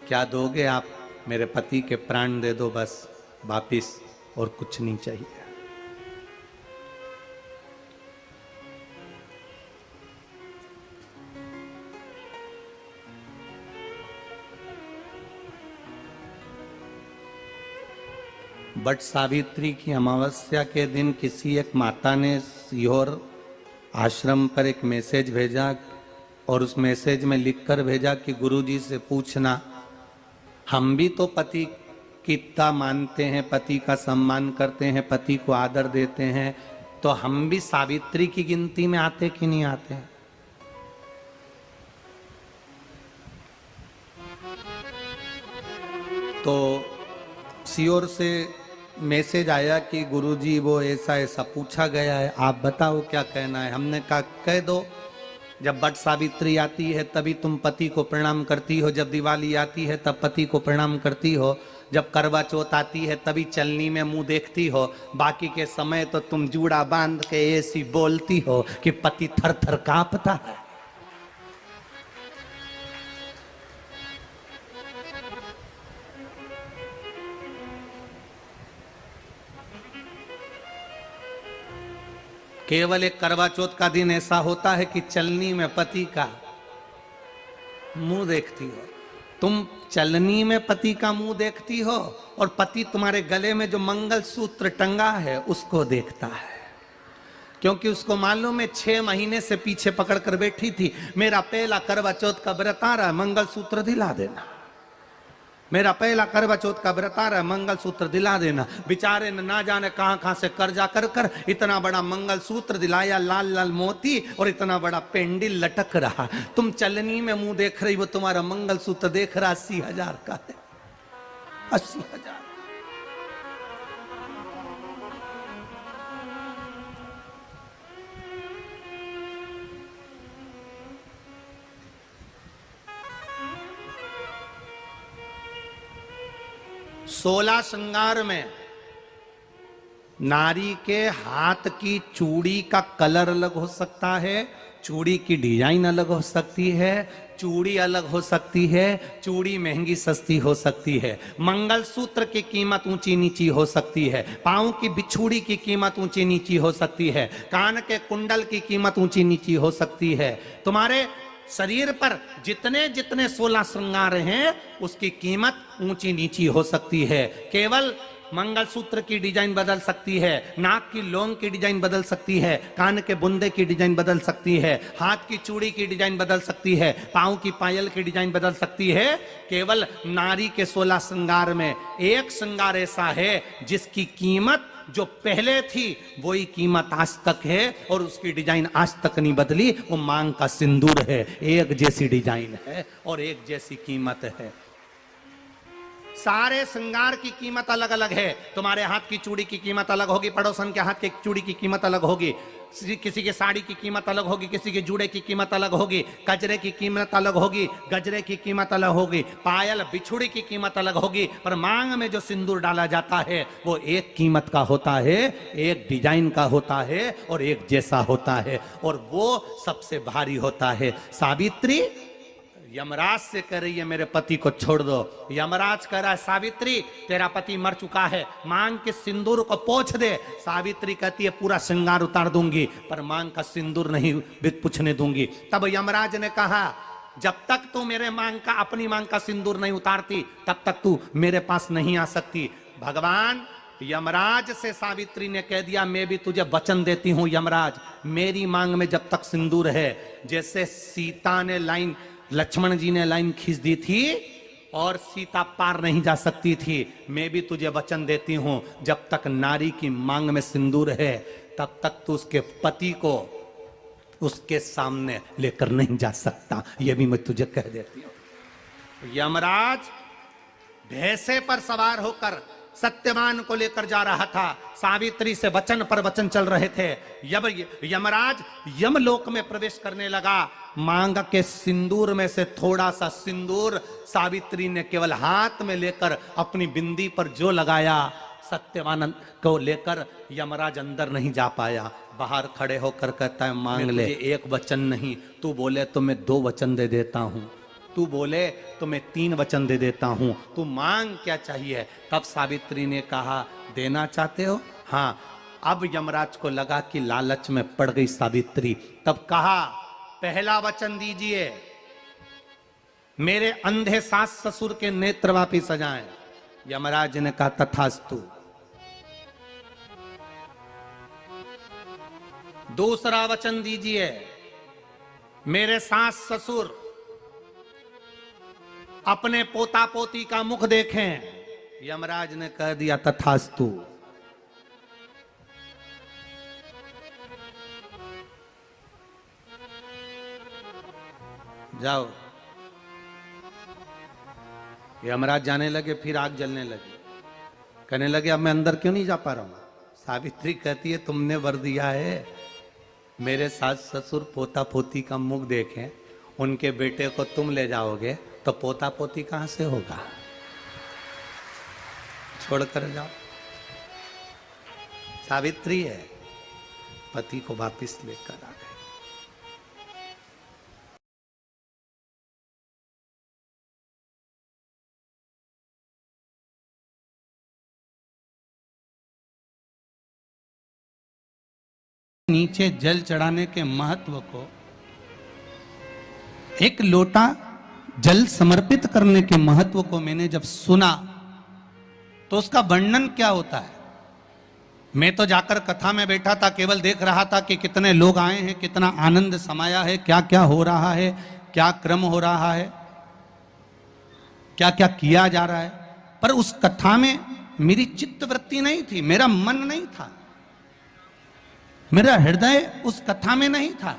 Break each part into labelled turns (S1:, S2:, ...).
S1: क्या दोगे आप? मेरे पति के प्राण दे दो बस वापिस, और कुछ नहीं चाहिए। बट सावित्री की अमावस्या के दिन किसी एक माता ने सीहोर आश्रम पर एक मैसेज भेजा, और उस मैसेज में लिखकर भेजा कि गुरुजी से पूछना, हम भी तो पति की इतना मानते हैं, पति का सम्मान करते हैं, पति को आदर देते हैं, तो हम भी सावित्री की गिनती में आते कि नहीं आते? तो सीहोर से मैसेज आया कि गुरुजी वो ऐसा ऐसा पूछा गया है, आप बताओ क्या कहना है। हमने कहा कह दो, जब बट सावित्री आती है तभी तुम पति को प्रणाम करती हो, जब दिवाली आती है तब पति को प्रणाम करती हो, जब करवा चौथ आती है तभी चलनी में मुंह देखती हो, बाकी के समय तो तुम जूड़ा बांध के ऐसी बोलती हो कि पति थर थर कांपता है। केवल एक करवा चौथ का दिन ऐसा होता है कि चलनी में पति का मुंह देखती हो। तुम चलनी में पति का मुंह देखती हो और पति तुम्हारे गले में जो मंगल सूत्र टंगा है उसको देखता है, क्योंकि उसको मालूम है 6 महीने से पीछे पकड़ कर बैठी थी, मेरा पहला करवा चौथ का व्रत आ रहा है, मंगल सूत्र दिला देना, मेरा पहला करवा चौथ का व्रत आ रहा है, मंगल सूत्र दिला देना। बेचारे ने ना जाने कहां कहां से कर्जा कर कर इतना बड़ा मंगल सूत्र दिलाया, लाल लाल मोती और इतना बड़ा पेंडिल लटक रहा। तुम चलनी में मुंह देख रही, वो तुम्हारा मंगल सूत्र देख रहा 80,000 का है, 80,000। सोलह श्रृंगार में नारी के हाथ की चूड़ी का कलर अलग हो सकता है, चूड़ी की डिजाइन अलग हो सकती है, चूड़ी अलग हो सकती है, चूड़ी महंगी सस्ती हो सकती है, मंगलसूत्र की कीमत ऊंची नीची हो सकती है, पांव की बिछुड़ी की कीमत ऊंची नीची हो सकती है, कान के कुंडल की कीमत ऊंची नीची हो सकती है। तुम्हारे शरीर पर जितने जितने 16 श्रृंगार हैं उसकी कीमत ऊंची नीची हो सकती है। केवल मंगलसूत्र की डिजाइन बदल सकती है, नाक की लौंग की डिजाइन बदल सकती है, कान के बुंदे की डिजाइन बदल सकती है, हाथ की चूड़ी की डिजाइन बदल सकती है, पांव की पायल की डिजाइन बदल सकती है। केवल नारी के 16 श्रृंगार में एक श्रृंगार ऐसा है जिसकी कीमत जो पहले थी वही कीमत आज तक है और उसकी डिजाइन आज तक नहीं बदली। वो मांग का सिंदूर है, एक जैसी डिजाइन है और एक जैसी कीमत है। सारे श्रृंगार की कीमत अलग अलग है। तुम्हारे हाथ की चूड़ी की कीमत अलग होगी, पड़ोसन के हाथ की चूड़ी की कीमत अलग होगी, किसी के साड़ी की कीमत अलग होगी, किसी के जूड़े की कीमत अलग होगी, गजरे की कीमत अलग होगी, गजरे की कीमत अलग होगी, पायल बिछुड़ी की कीमत अलग होगी, पर मांग में जो सिंदूर डाला जाता है वो एक कीमत का होता है, एक डिजाइन का होता है और एक जैसा होता है, और वो सबसे भारी होता है। सावित्री यमराज से कह रही है मेरे पति को छोड़ दो। यमराज कह रहा है सावित्री तेरा पति मर चुका है, मांग के सिंदूर को पोंछ दे। सावित्री कहती है पूरा श्रृंगार उतार दूंगी पर मांग का सिंदूर नहीं पूछने दूंगी। तब यमराज ने कहा जब तक तू मेरे मांग का अपनी मांग का सिंदूर नहीं उतारती तब तक तू मेरे पास नहीं आ सकती। भगवान यमराज से सावित्री ने कह दिया मैं भी तुझे वचन देती हूं यमराज, मेरी मांग में जब तक सिंदूर है, जैसे सीता ने लाइन लक्ष्मण जी ने लाइन खींच दी थी और सीता पार नहीं जा सकती थी, मैं भी तुझे वचन देती हूं जब तक नारी की मांग में सिंदूर है तब तक तू उसके पति को उसके सामने लेकर नहीं जा सकता, यह भी मैं तुझे कह देती हूं। यमराज भैंसे पर सवार होकर सत्यवान को लेकर जा रहा था, सावित्री से वचन पर वचन चल रहे थे। यमराज यमलोक में प्रवेश करने लगा, मांग के सिंदूर में से थोड़ा सा सिंदूर सावित्री ने केवल हाथ में लेकर अपनी बिंदी पर जो लगाया, सत्यवान को लेकर यमराज अंदर नहीं जा पाया, बाहर खड़े होकर कहता है मांग ले। एक वचन नहीं, तू बोले तो मैं 2 वचन दे देता हूं। तू बोले तो मैं 3 वचन दे देता हूं, तू मांग क्या चाहिए। तब सावित्री ने कहा देना चाहते हो? हाँ। अब यमराज को लगा कि लालच में पड़ गई सावित्री। तब कहा पहला वचन दीजिए, मेरे अंधे सास ससुर के नेत्र वापिस आ जाएं। यमराज ने कहा तथास्तु। दूसरा वचन दीजिए, मेरे सास ससुर अपने पोता पोती का मुख देखें। यमराज ने कह दिया तथास्तु। जाओ। यमराज जाने लगे, फिर आग जलने लगी। कहने लगे अब मैं अंदर क्यों नहीं जा पा रहा हूं। सावित्री कहती है तुमने वर दिया है मेरे सास ससुर पोता पोती का मुख देखें, उनके बेटे को तुम ले जाओगे तो पोता पोती कहां से होगा, छोड़कर जाओ। सावित्री है, पति को वापिस लेकर आ गए। नीचे जल चढ़ाने के महत्व को, एक लोटा जल समर्पित करने के महत्व को मैंने जब सुना तो उसका वर्णन क्या होता है। मैं तो जाकर कथा में बैठा था, केवल देख रहा था कि कितने लोग आए हैं, कितना आनंद समाया है, क्या क्या हो रहा है, क्या क्रम हो रहा है, क्या क्या किया जा रहा है। पर उस कथा में मेरी चित्तवृत्ति नहीं थी, मेरा मन नहीं था, मेरा हृदय उस कथा में नहीं था।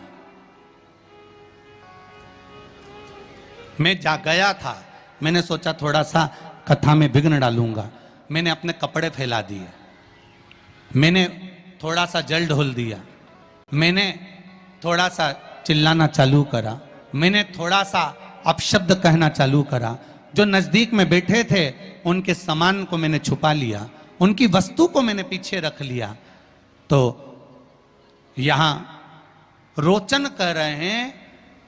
S1: मैं जा गया था, मैंने सोचा थोड़ा सा कथा में विघ्न डालूंगा। मैंने अपने कपड़े फैला दिए, मैंने थोड़ा सा जल ढोल दिया, मैंने थोड़ा सा चिल्लाना चालू करा, मैंने थोड़ा सा अपशब्द कहना चालू करा। जो नजदीक में बैठे थे उनके सामान को मैंने छुपा लिया, उनकी वस्तु को मैंने पीछे रख लिया। तो यहां रोचन कह रहे हैं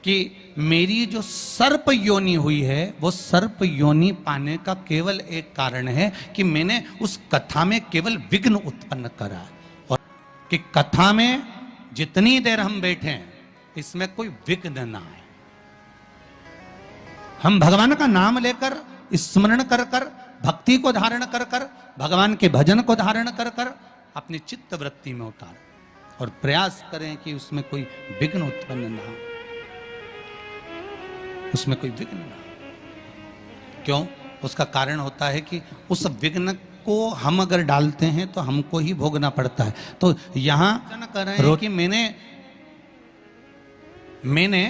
S1: कि मेरी जो सर्प योनि हुई है वो सर्प योनि पाने का केवल एक कारण है कि मैंने उस कथा में केवल विघ्न उत्पन्न करा, और कि कथा में जितनी देर हम बैठे हैं इसमें कोई विघ्न ना आए। हम भगवान का नाम लेकर स्मरण कर कर, भक्ति को धारण कर कर, भगवान के भजन को धारण कर कर अपनी चित्त वृत्ति में उतारें और प्रयास करें कि उसमें कोई विघ्न उत्पन्न ना हो, उसमें कोई विघ्न ना हो। क्यों? उसका कारण होता है कि उस विघ्न को हम अगर डालते हैं तो हमको ही भोगना पड़ता है। तो यहां कर रहे हैं कि मैंने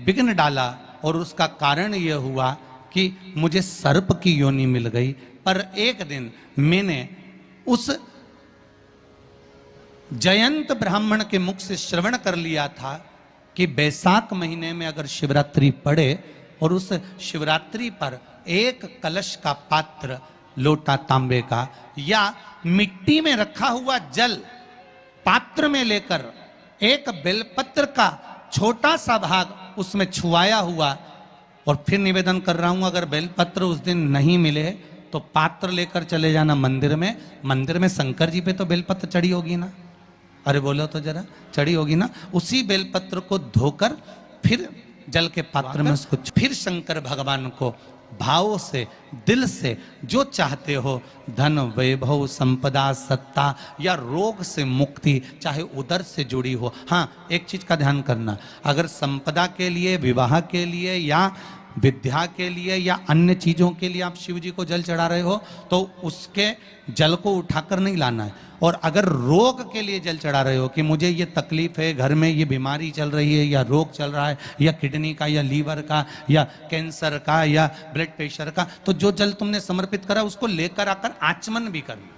S1: विघ्न डाला और उसका कारण यह हुआ कि मुझे सर्प की योनि मिल गई। पर एक दिन मैंने उस जयंत ब्राह्मण के मुख से श्रवण कर लिया था कि बैसाख महीने में अगर शिवरात्रि पड़े और उस शिवरात्रि पर एक कलश का पात्र, लोटा तांबे का या मिट्टी में रखा हुआ जल पात्र में लेकर एक बेलपत्र का छोटा सा भाग उसमें छुआया हुआ, और फिर निवेदन कर रहा हूं अगर बेलपत्र उस दिन नहीं मिले तो पात्र लेकर चले जाना मंदिर में। मंदिर में शंकर जी पे तो बेलपत्र चढ़ी होगी ना, अरे बोलो तो जरा, चढ़ी होगी ना। उसी बेलपत्र को धोकर फिर जल के पात्र में उसको, फिर शंकर भगवान को भाव से, दिल से जो चाहते हो, धन वैभव संपदा सत्ता या रोग से मुक्ति, चाहे उदर से जुड़ी हो। हाँ, एक चीज का ध्यान करना, अगर संपदा के लिए, विवाह के लिए या विद्या के लिए या अन्य चीजों के लिए आप शिव जी को जल चढ़ा रहे हो तो उसके जल को उठाकर नहीं लाना है। और अगर रोग के लिए जल चढ़ा रहे हो कि मुझे ये तकलीफ है, घर में ये बीमारी चल रही है या रोग चल रहा है या किडनी का या लीवर का या कैंसर का या ब्लड प्रेशर का, तो जो जल तुमने समर्पित करा उसको लेकर आकर आचमन भी करना।